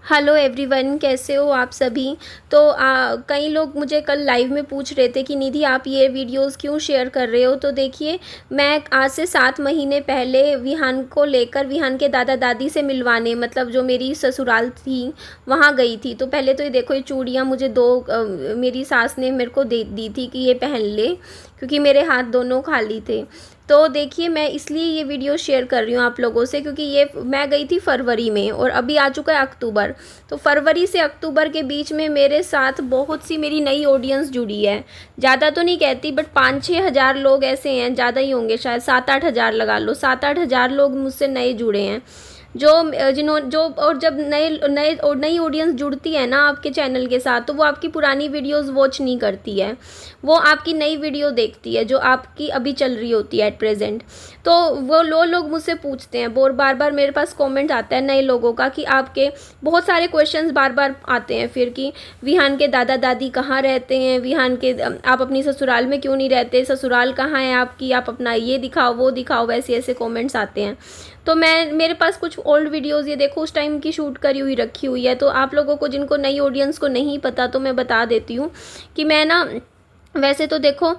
Hello everyone, कैसे हो आप सभी। तो कई लोग मुझे कल लाइव में पूछ रहे थे कि निधि आप ये वीडियोस क्यों शेयर कर रहे हो। तो देखिए, मैं आज से 7 महीने पहले विहान को लेकर विहान के दादा दादी से मिलवाने, मतलब जो मेरी ससुराल थी वहाँ गई थी। तो पहले तो ये देखो, ये चूड़ियाँ मुझे मेरी सास ने मेरे को दे दी थी कि ये पहन ले, क्योंकि मेरे हाथ दोनों खाली थे। तो देखिए, मैं इसलिए ये वीडियो शेयर कर रही हूँ आप लोगों से, क्योंकि ये मैं गई थी फरवरी में और अभी आ चुका है अक्टूबर। तो फरवरी से अक्टूबर के बीच में मेरे साथ बहुत सी मेरी नई ऑडियंस जुड़ी है। ज़्यादा तो नहीं कहती, बट 5-6 हज़ार लोग ऐसे हैं, ज़्यादा ही होंगे शायद, 7-8 हज़ार लगा लो, 7-8 हज़ार लोग मुझसे नए जुड़े हैं। जो जो और जब नए नए और नई ऑडियंस जुड़ती है ना आपके चैनल के साथ, तो वो आपकी पुरानी वीडियोस वॉच नहीं करती है, वो आपकी नई वीडियो देखती है जो आपकी अभी चल रही होती है एट प्रेजेंट। तो वो लोग मुझसे पूछते हैं, बार बार मेरे पास कमेंट आता है नए लोगों का कि आपके बहुत सारे क्वेश्चंस बार बार आते हैं फिर कि विहान के दादा दादी कहाँ रहते हैं, विहान के आप अपनी ससुराल में क्यों नहीं रहते, ससुराल कहाँ है आपकी, आप अपना ये दिखाओ वो दिखाओ, वैसे ऐसे कमेंट्स आते हैं। तो मेरे पास कुछ ओल्ड वीडियोज़, ये देखो उस टाइम की शूट करी हुई रखी हुई है। तो आप लोगों को जिनको नई ऑडियंस को नहीं पता, तो मैं बता देती हूँ कि मैं ना, वैसे तो देखो,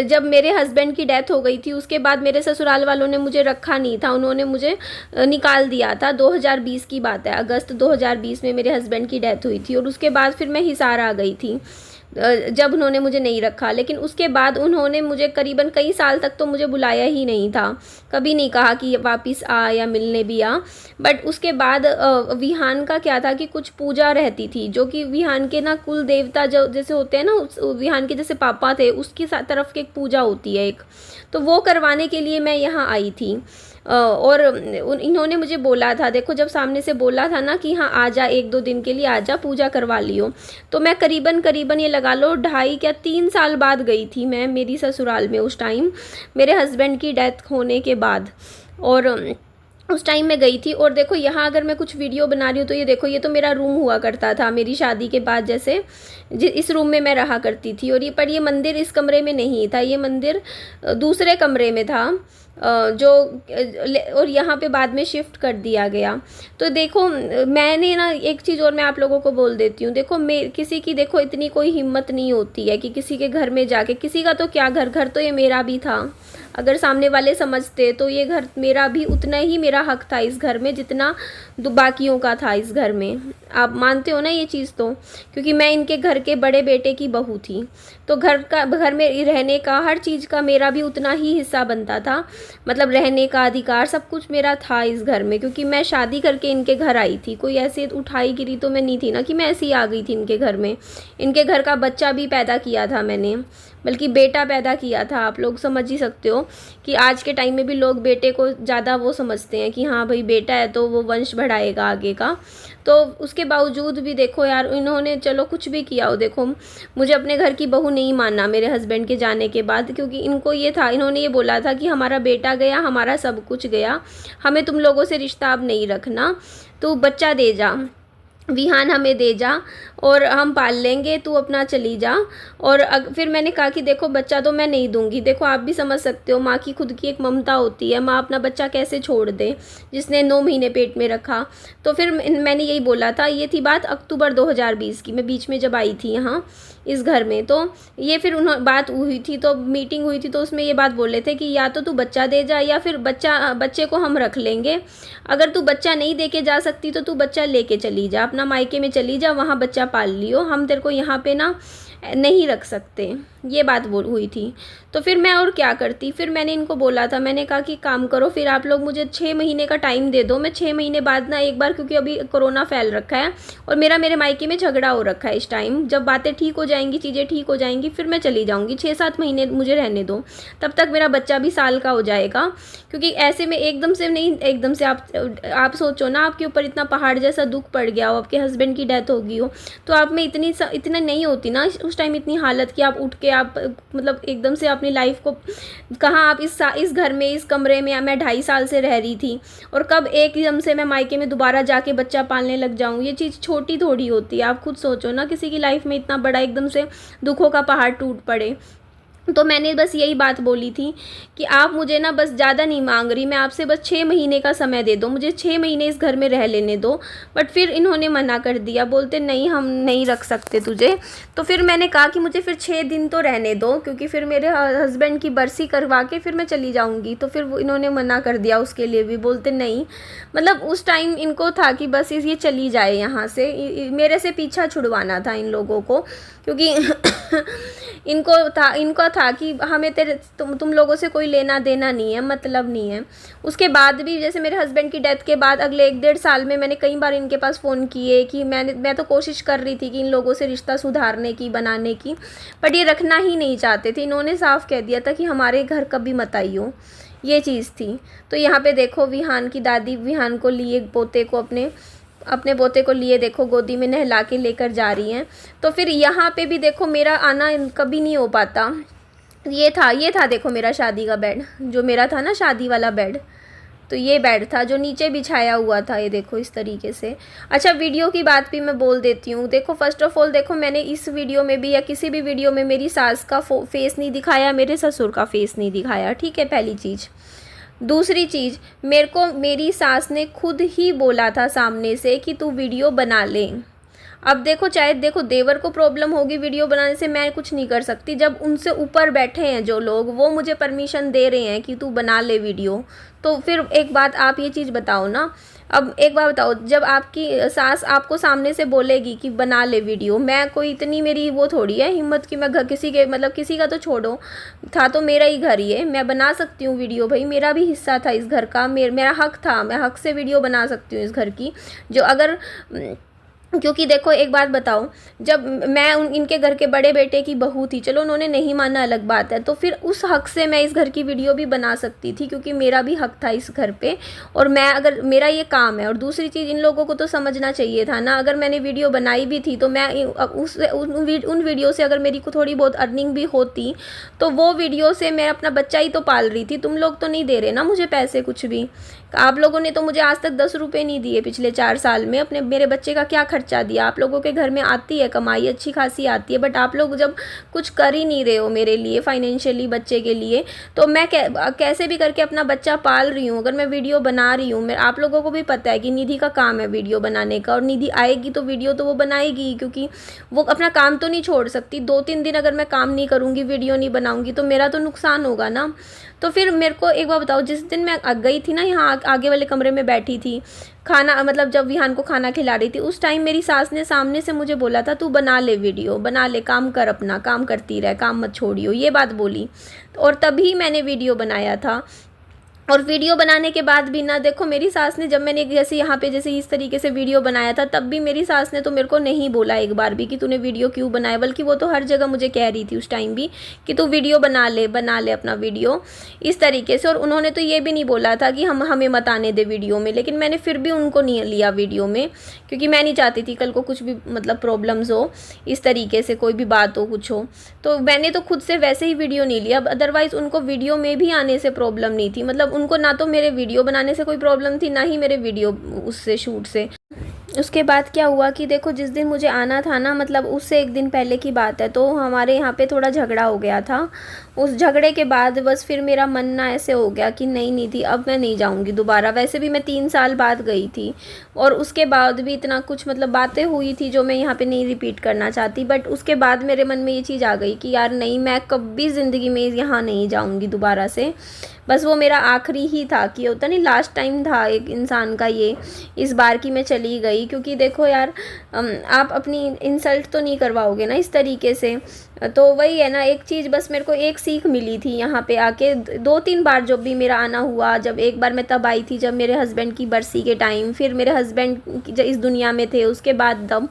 जब मेरे हस्बैंड की डेथ हो गई थी उसके बाद मेरे ससुराल वालों ने मुझे रखा नहीं था, उन्होंने मुझे निकाल दिया था। 2020 की बात है, अगस्त 2020 में मेरे हस्बैंड की डेथ हुई थी और उसके बाद फिर मैं हिसार आ गई थी जब उन्होंने मुझे नहीं रखा। लेकिन उसके बाद उन्होंने मुझे करीबन कई साल तक तो मुझे बुलाया ही नहीं था, कभी नहीं कहा कि वापस आ या मिलने भी आ। बट उसके बाद विहान का क्या था कि कुछ पूजा रहती थी, जो कि विहान के ना कुल देवता जो जैसे होते हैं ना, विहान के जैसे पापा थे उसकी तरफ की एक पूजा होती है एक, तो वो करवाने के लिए मैं यहाँ आई थी। और इन्होंने मुझे बोला था, देखो जब सामने से बोला था ना कि हाँ आ जा, 1-2 दिन के लिए आ जा, पूजा करवा लियो। तो मैं करीबन ये लगा लो 2.5 या 3 साल बाद गई थी मैं मेरी ससुराल में, उस टाइम मेरे हस्बैंड की डेथ होने के बाद। और उस टाइम मैं गई थी। और देखो यहाँ अगर मैं कुछ वीडियो बना रही हूँ तो ये देखो, ये तो मेरा रूम हुआ करता था मेरी शादी के बाद, जैसे इस रूम में मैं रहा करती थी। और ये मंदिर इस कमरे में नहीं था, ये मंदिर दूसरे कमरे में था, जो और यहाँ पे बाद में शिफ्ट कर दिया गया। तो देखो, मैंने ना एक चीज़ और मैं आप लोगों को बोल देती हूँ, देखो किसी की देखो इतनी कोई हिम्मत नहीं होती है कि किसी के घर में जाके, किसी का तो क्या घर तो ये मेरा भी था, अगर सामने वाले समझते तो ये घर मेरा भी उतना ही मेरा हक था इस घर में जितना बाकियों का था इस घर में। आप मानते हो ना ये चीज़ तो, क्योंकि मैं इनके घर के बड़े बेटे की बहू थी, तो घर में रहने का हर चीज़ का मेरा भी उतना ही हिस्सा बनता था, मतलब रहने का अधिकार सब कुछ मेरा था इस घर में, क्योंकि मैं शादी करके इनके घर आई थी। कोई ऐसे उठाई गिरी तो मैं नहीं थी ना कि मैं ऐसे ही आ गई थी इनके घर में। इनके घर का बच्चा भी पैदा किया था मैंने, बल्कि बेटा पैदा किया था। आप लोग समझ ही सकते हो कि आज के टाइम में भी लोग बेटे को ज़्यादा वो समझते हैं कि हाँ भाई बेटा है तो वो वंश बढ़ाएगा आगे का। तो उसके बावजूद भी देखो यार, इन्होंने चलो कुछ भी किया हो, देखो मुझे अपने घर की बहू नहीं माना मेरे हस्बैंड के जाने के बाद, क्योंकि इनको ये था, इन्होंने ये बोला था कि हमारा बेटा गया, हमारा सब कुछ गया, हमें तुम लोगों से रिश्ता अब नहीं रखना, तो बच्चा दे जा, विहान हमें दे जा और हम पाल लेंगे, तू अपना चली जा। और फिर मैंने कहा कि देखो बच्चा तो मैं नहीं दूंगी, देखो आप भी समझ सकते हो माँ की खुद की एक ममता होती है, माँ अपना बच्चा कैसे छोड़ दे जिसने 9 महीने पेट में रखा। तो फिर मैंने यही बोला था, ये थी बात अक्टूबर 2020 की, मैं बीच में जब आई थी यहाँ इस घर में। तो ये फिर बात हुई थी, तो मीटिंग हुई थी, तो उसमें ये बात बोले थे कि या तो तू बच्चा दे जा या फिर बच्चे को हम रख लेंगे, अगर तू बच्चा नहीं दे के जा सकती तो तू बच्चा लेके चली जा, अपना मायके में चली जा, वहाँ बच्चा पाल लियो, हम तेरे को यहाँ पे ना नहीं रख सकते, ये बात हुई थी। तो फिर मैं और क्या करती, फिर मैंने इनको बोला था, मैंने कहा कि काम करो, फिर आप लोग मुझे 6 महीने का टाइम दे दो, मैं 6 महीने बाद ना एक बार, क्योंकि अभी कोरोना फैल रखा है और मेरे मायके में झगड़ा हो रखा है इस टाइम, जब बातें ठीक हो जाएंगी, चीज़ें ठीक हो जाएंगी, फिर मैं चली जाऊँगी, 6-7 महीने मुझे रहने दो, तब तक मेरा बच्चा भी साल का हो जाएगा। क्योंकि ऐसे में एकदम से नहीं, एकदम से आप सोचो ना, आपके ऊपर इतना पहाड़ जैसा दुख पड़ गया हो, आपके हस्बैंड की डेथ हो गई हो, तो आप में इतना नहीं होती ना उस टाइम इतनी हालत कि आप उठ के आप मतलब एकदम से अपनी लाइफ को, कहाँ आप इस घर में इस कमरे में मैं 2.5 साल से रह रही थी और कब एकदम से मैं मायके में दोबारा जाके बच्चा पालने लग जाऊँ, ये चीज़ छोटी थोड़ी होती है। आप खुद सोचो ना, किसी की लाइफ में इतना बड़ा एकदम से दुखों का पहाड़ टूट पड़े, तो मैंने बस यही बात बोली थी कि आप मुझे ना बस ज़्यादा नहीं मांग रही, मैं आपसे बस 6 महीने का समय दे दो, मुझे 6 महीने इस घर में रह लेने दो। बट फिर इन्होंने मना कर दिया, बोलते नहीं हम नहीं रख सकते तुझे। तो फिर मैंने कहा कि मुझे फिर 6 दिन तो रहने दो, क्योंकि फिर मेरे हस्बैंड की बरसी करवा के फिर मैं चली जाऊँगी। तो फिर इन्होंने मना कर दिया उसके लिए भी, बोलते नहीं। मतलब उस टाइम इनको था कि बस ये चली जाए यहाँ से, मेरे से पीछा छुड़वाना था इन लोगों को, क्योंकि इनका था कि हमें तुम लोगों से कोई लेना देना नहीं है, मतलब नहीं है। उसके बाद भी जैसे मेरे हस्बैंड की डेथ के बाद अगले 1-1.5 साल में मैंने कई बार इनके पास फ़ोन किए कि मैं तो कोशिश कर रही थी कि इन लोगों से रिश्ता सुधारने की, बनाने की, बट ये रखना ही नहीं चाहते थे। इन्होंने साफ कह दिया था कि हमारे घर कभी मत आइयो, ये चीज़ थी। तो यहाँ पे देखो विहान की दादी विहान को लिए पोते को अपने पोते को लिए देखो गोदी में नहला के लेकर जा रही हैं। तो फिर यहाँ पे भी देखो मेरा आना कभी नहीं हो पाता। ये था देखो मेरा शादी का बेड, जो मेरा था ना शादी वाला बेड, तो ये बेड था जो नीचे बिछाया हुआ था, ये देखो इस तरीके से। अच्छा, वीडियो की बात भी मैं बोल देती हूँ। देखो फर्स्ट ऑफ ऑल देखो, मैंने इस वीडियो में भी या किसी भी वीडियो में मेरी सास का फेस नहीं दिखाया, मेरे ससुर का फेस नहीं दिखाया, ठीक है, पहली चीज़। दूसरी चीज़, मेरे को मेरी सास ने खुद ही बोला था सामने से कि तू वीडियो बना ले। अब देखो, चाहे देखो देवर को प्रॉब्लम होगी वीडियो बनाने से, मैं कुछ नहीं कर सकती। जब उनसे ऊपर बैठे हैं जो लोग, वो मुझे परमिशन दे रहे हैं कि तू बना ले वीडियो, तो फिर एक बात आप ये चीज़ बताओ ना। अब एक बात बताओ, जब आपकी सास आपको सामने से बोलेगी कि बना ले वीडियो, मैं कोई इतनी मेरी वो थोड़ी है हिम्मत कि मैं घर किसी के, मतलब किसी का तो छोड़ो, था तो मेरा ही घर ही है, मैं बना सकती हूँ वीडियो। भाई मेरा भी हिस्सा था इस घर का, मेरा हक था, मैं हक से वीडियो बना सकती हूँ इस घर की। जो अगर क्योंकि देखो एक बात बताओ, जब मैं इनके घर के बड़े बेटे की बहू थी, चलो उन्होंने नहीं माना अलग बात है, तो फिर उस हक से मैं इस घर की वीडियो भी बना सकती थी, क्योंकि मेरा भी हक था इस घर पे, और मैं अगर मेरा ये काम है। और दूसरी चीज़, इन लोगों को तो समझना चाहिए था ना, अगर मैंने वीडियो बनाई भी थी तो मैं उन वीडियो से अगर मेरी को थोड़ी बहुत अर्निंग भी होती, तो वो वीडियो से मैं अपना बच्चा ही तो पाल रही थी। तुम लोग तो नहीं दे रहे ना मुझे पैसे कुछ भी, आप लोगों ने तो मुझे आज तक 10 रुपये नहीं दिए पिछले 4 साल में। अपने मेरे बच्चे का क्या खर्चा दिया? आप लोगों के घर में आती है कमाई, अच्छी खासी आती है, बट आप लोग जब कुछ कर ही नहीं रहे हो मेरे लिए फाइनेंशियली, बच्चे के लिए, तो मैं कैसे भी करके अपना बच्चा पाल रही हूँ। अगर मैं वीडियो बना रही हूँ, आप लोगों को भी पता है कि निधि का काम है वीडियो बनाने का, और निधि आएगी तो वीडियो तो वो बनाएगी, क्योंकि वो अपना काम तो नहीं छोड़ सकती। 2-3 दिन अगर मैं काम नहीं करूँगी, वीडियो नहीं बनाऊँगी, तो मेरा तो नुकसान होगा ना। तो फिर मेरे को एक बार बताओ, जिस दिन मैं गई थी ना, यहाँ आगे वाले कमरे में बैठी थी, खाना मतलब जब विहान को खाना खिला रही थी, उस टाइम मेरी सास ने सामने से मुझे बोला था, तू बना ले वीडियो, बना ले, काम कर, अपना काम करती रह, काम मत छोड़ियो, ये बात बोली। और तभी मैंने वीडियो बनाया था। और वीडियो बनाने के बाद भी ना देखो, मेरी सास ने, जब मैंने जैसे यहाँ पे जैसे इस तरीके से वीडियो बनाया था, तब भी मेरी सास ने तो मेरे को नहीं बोला एक बार भी कि तूने वीडियो क्यों बनाया, बल्कि वो तो हर जगह मुझे कह रही थी उस टाइम भी कि तू वीडियो बना ले अपना वीडियो, इस तरीके से। और उन्होंने तो ये भी नहीं बोला था कि हमें मत आने दे वीडियो में, लेकिन मैंने फिर भी उनको नहीं लिया वीडियो में, क्योंकि मैं नहीं चाहती थी कल को कुछ भी मतलब प्रॉब्लम्स हो, इस तरीके से कोई भी बात हो, कुछ हो, तो मैंने तो खुद से वैसे ही वीडियो नहीं लिया। अदरवाइज़ उनको वीडियो में भी आने से प्रॉब्लम नहीं थी, मतलब उनको ना तो मेरे वीडियो बनाने से कोई प्रॉब्लम थी, ना ही मेरे वीडियो उससे शूट से। उसके बाद क्या हुआ कि देखो, जिस दिन मुझे आना था ना, मतलब उससे 1 दिन पहले की बात है, तो हमारे यहाँ पे थोड़ा झगड़ा हो गया था। उस झगड़े के बाद बस फिर मेरा मन ना ऐसे हो गया कि नहीं निधि, अब मैं नहीं जाऊँगी दोबारा। वैसे भी मैं 3 साल बाद गई थी, और उसके बाद भी इतना कुछ मतलब बातें हुई थी जो मैं यहाँ पे नहीं रिपीट करना चाहती, बट उसके बाद मेरे मन में ये चीज़ आ गई कि यार नहीं, मैं कभी ज़िंदगी में यहाँ नहीं जाऊँगी दोबारा से। बस वो मेरा आखिरी ही था, कि होता नहीं लास्ट टाइम था एक इंसान का ये, इस बार की मैं चली गई। क्योंकि देखो यार, आप अपनी इंसल्ट तो नहीं करवाओगे ना इस तरीके से। तो वही है ना, एक चीज़ बस मेरे को एक सीख मिली थी यहाँ पे आके। 2-3 बार जब भी मेरा आना हुआ, जब एक बार मैं तब आई थी जब मेरे हस्बैंड की बरसी के टाइम, फिर मेरे हस्बैंड इस दुनिया में थे, उसके बाद तब,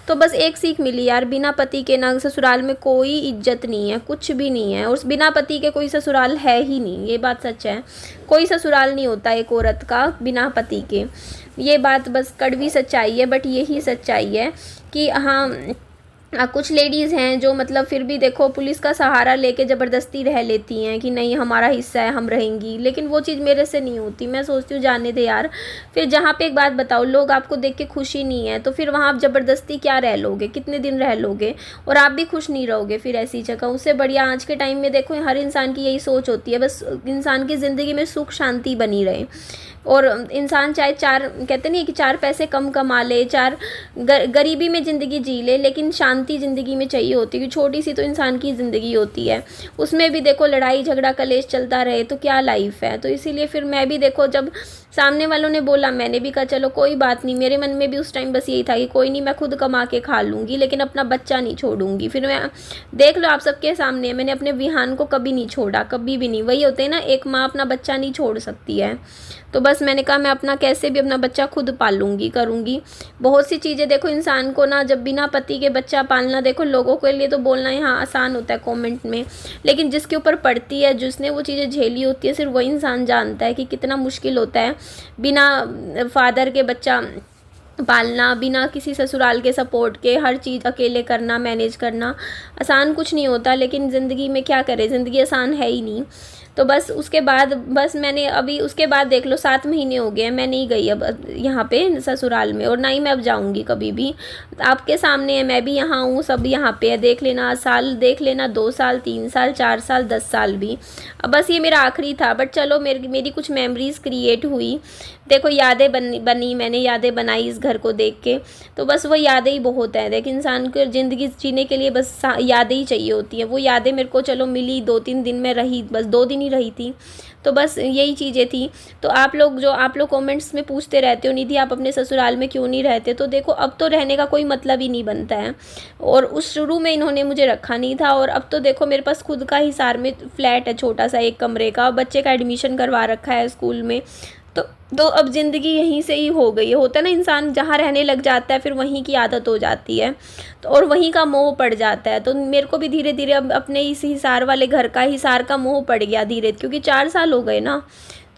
तो बस एक सीख मिली यार, बिना पति के ना ससुराल में कोई इज्जत नहीं है, कुछ भी नहीं है। और बिना पति के कोई ससुराल है ही नहीं, ये बात सच है। कोई ससुराल नहीं होता एक औरत का बिना पति के, ये बात बस कड़वी सच्चाई है, बट यही सच्चाई है कि हाँ, कुछ लेडीज़ हैं जो मतलब फिर भी देखो पुलिस का सहारा लेके ज़बरदस्ती रह लेती हैं कि नहीं हमारा हिस्सा है हम रहेंगी, लेकिन वो चीज़ मेरे से नहीं होती। मैं सोचती हूँ जाने दे यार। फिर जहाँ पे एक बात बताओ, लोग आपको देख के खुशी नहीं है तो फिर वहाँ आप ज़बरदस्ती क्या रह लोगे, कितने दिन रह लोगे, और आप भी खुश नहीं रहोगे फिर ऐसी जगह। उससे बढ़िया आज के टाइम में देखो हर इंसान की यही सोच होती है, बस इंसान की ज़िंदगी में सुख शांति बनी रहे। और इंसान चाहे चार कहते नहीं कि चार पैसे कम कमा ले, चार गरीबी में ज़िंदगी जी ले, लेकिन शांति ज़िंदगी में चाहिए होती है। छोटी सी तो इंसान की ज़िंदगी होती है, उसमें भी देखो लड़ाई झगड़ा कलेश चलता रहे तो क्या लाइफ है। तो इसीलिए फिर मैं भी देखो जब सामने वालों ने बोला मैंने भी कहा चलो कोई बात नहीं। मेरे मन में भी उस टाइम बस यही था कि कोई नहीं, मैं खुद कमा के खा लूँगी लेकिन अपना बच्चा नहीं छोड़ूंगी। फिर मैं देख लो आप सबके सामने मैंने अपने विहान को कभी नहीं छोड़ा, कभी भी नहीं। वही होते हैं ना, एक माँ अपना बच्चा नहीं छोड़ सकती है। तो बस मैंने कहा मैं अपना कैसे भी अपना बच्चा खुद पालूंगी, करूँगी। बहुत सी चीज़ें देखो इंसान को ना, जब बिना पति के बच्चा पालना, देखो लोगों के लिए तो बोलना यहाँ आसान होता है कमेंट में, लेकिन जिसके ऊपर पड़ती है, जिसने वो चीज़ें झेली होती है, सिर्फ वही इंसान जानता है कि कितना मुश्किल होता है बिना फादर के बच्चा पालना, बिना किसी ससुराल के सपोर्ट के हर चीज़ अकेले करना, मैनेज करना। आसान कुछ नहीं होता, लेकिन ज़िंदगी में क्या करें, ज़िंदगी आसान है ही नहीं। तो बस उसके बाद बस मैंने अभी उसके बाद देख लो 7 महीने हो गए हैं, मैं नहीं गई अब यहाँ पे ससुराल में, और ना ही मैं अब जाऊँगी कभी भी। आपके सामने है, मैं भी यहाँ हूँ, सब यहाँ पे है। देख लेना साल, देख लेना 2 साल, 3 साल, 4 साल, 10 साल भी। अब बस ये मेरा आखिरी था, बट चलो मेरी कुछ मेमोरीज़ क्रिएट हुई। देखो यादें बनी, मैंने यादें बनाई इस घर को देख के। तो बस वो यादें ही बहुत है। देख इंसान को ज़िंदगी जीने के लिए बस यादें ही चाहिए होती हैं। वो यादें मेरे को चलो मिली, 2-3 दिन में रही, बस 2 दिन ही रही थी। तो बस यही चीज़ें थी। तो आप लोग कमेंट्स में पूछते रहते हो निधि आप अपने ससुराल में क्यों नहीं रहते, तो देखो अब तो रहने का कोई मतलब ही नहीं बनता है। और उस शुरू में इन्होंने मुझे रखा नहीं था, और अब तो देखो मेरे पास खुद का हिसार में फ्लैट है, छोटा सा 1 कमरे का। बच्चे का एडमिशन करवा रखा है स्कूल में। तो अब ज़िंदगी यहीं से ही हो गई है। होता है ना, इंसान जहाँ रहने लग जाता है फिर वहीं की आदत हो जाती है, तो और वहीं का मोह पड़ जाता है। तो मेरे को भी धीरे धीरे अब अपने इस हिसार वाले घर का, हिसार का मोह पड़ गया धीरे, क्योंकि 4 साल हो गए ना,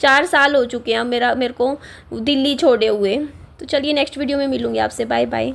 4 साल हो चुके हैं मेरे को दिल्ली छोड़े हुए। तो चलिए नेक्स्ट वीडियो में मिलूँगी आपसे। Bye bye.